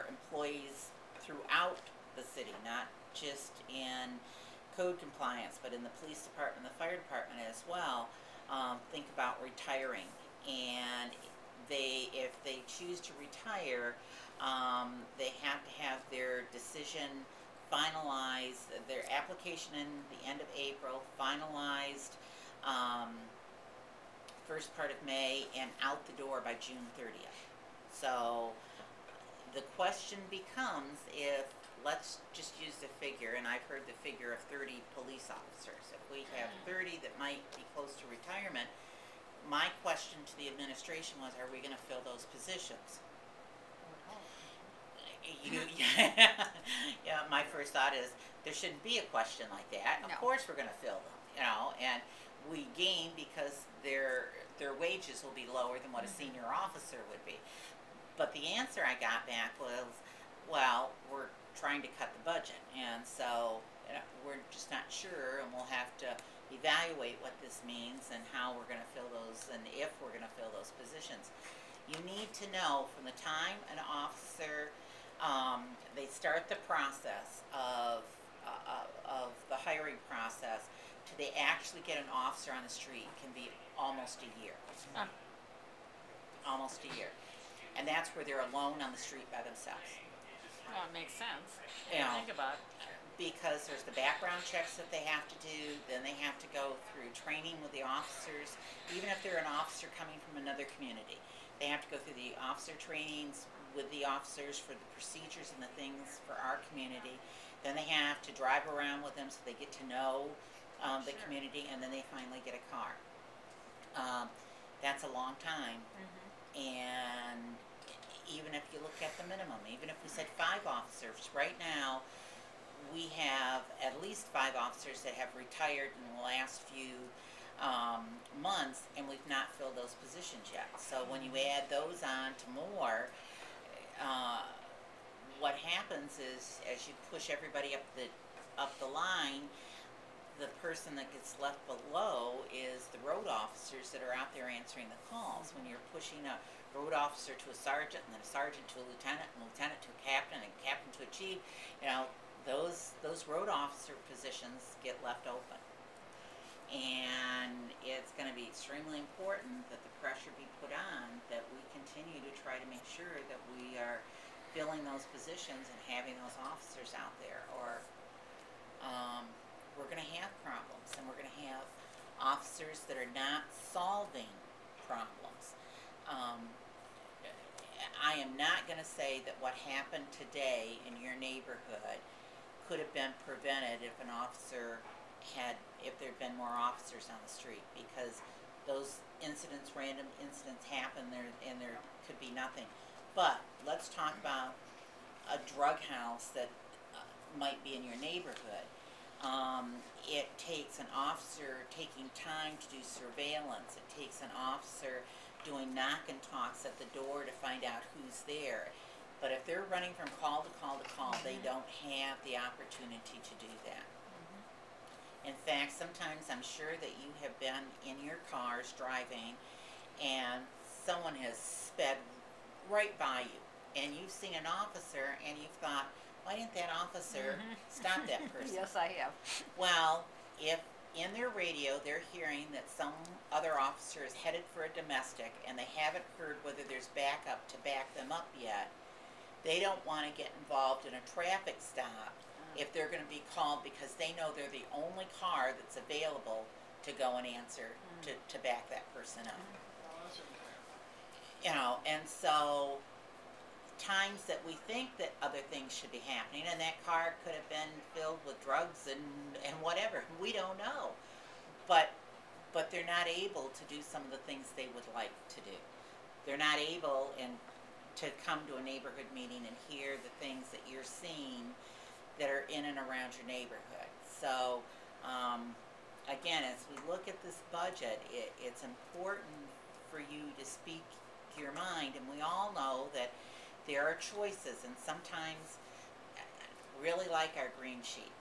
for employees throughout the city, not just in code compliance, but in the police department, the fire department as well, think about retiring. And if they choose to retire, they have to have their decision finalized, their application in the end of April, finalized first part of May, and out the door by June 30th. So the question becomes, if, let's just use the figure, and I've heard the figure of 30 police officers. If we have 30 that might be close to retirement, my question to the administration was, are we going to fill those positions? Yeah, my first thought is, there shouldn't be a question like that. No. Of course we're going to fill them, you know, and we gain because their wages will be lower than what a senior officer would be. But the answer I got back was, well, we're trying to cut the budget, and so we're just not sure, and we'll have to evaluate what this means and how we're going to fill those, and if we're going to fill those positions. You need to know from the time an officer, they start the process of the hiring process to they actually get an officer on the street can be almost a year. Almost a year. And that's where they're alone on the street by themselves. Well, it makes sense. You know, Think about it. because there's the background checks that they have to do, then they have to go through training with the officers, even if they're an officer coming from another community. They have to go through the officer trainings with the officers for the procedures and the things for our community. Then they have to drive around with them so they get to know the community, and then they finally get a car. That's a long time. And even if you look at the minimum, even if we said 5 officers, right now we have at least 5 officers that have retired in the last few months, and we've not filled those positions yet. So when you add those on to more, what happens is, as you push everybody up the line, the person that gets left below is the road officers that are out there answering the calls. When you're pushing a road officer to a sergeant, and then a sergeant to a lieutenant, and a lieutenant to a captain, and a captain to a chief, you know, those road officer positions get left open. And it's going to be extremely important that the pressure be put on, that we continue to try to make sure that we are filling those positions and having those officers out there, or we're going to have problems, and we're going to have officers that are not solving problems. I am not going to say that what happened today in your neighborhood could have been prevented if an officer if there had been more officers on the street, because those incidents, random incidents happen there, and there could be nothing. But let's talk about a drug house that might be in your neighborhood. It takes an officer taking time to do surveillance. It takes an officer doing knock and talks at the door to find out who's there. But if they're running from call to call to call, they don't have the opportunity to do that. In fact, sometimes I'm sure that you have been in your cars driving, and someone has sped right by you, and you've seen an officer, and you've thought, why didn't that officer stop that person? Yes, I have. Well, if in their radio they're hearing that some other officer is headed for a domestic, and they haven't heard whether there's backup to back them up yet, they don't want to get involved in a traffic stop if they're going to be called, because they know they're the only car that's available to go and answer to back that person up. You know, and so times that we think that other things should be happening, and that car could have been filled with drugs and whatever, we don't know, but they're not able to do some of the things they would like to do. They're not able to come to a neighborhood meeting and hear the things that you're seeing that are in and around your neighborhood. So again, as we look at this budget, it's important for you to speak your mind, and we all know that there are choices, and sometimes really like our green sheet.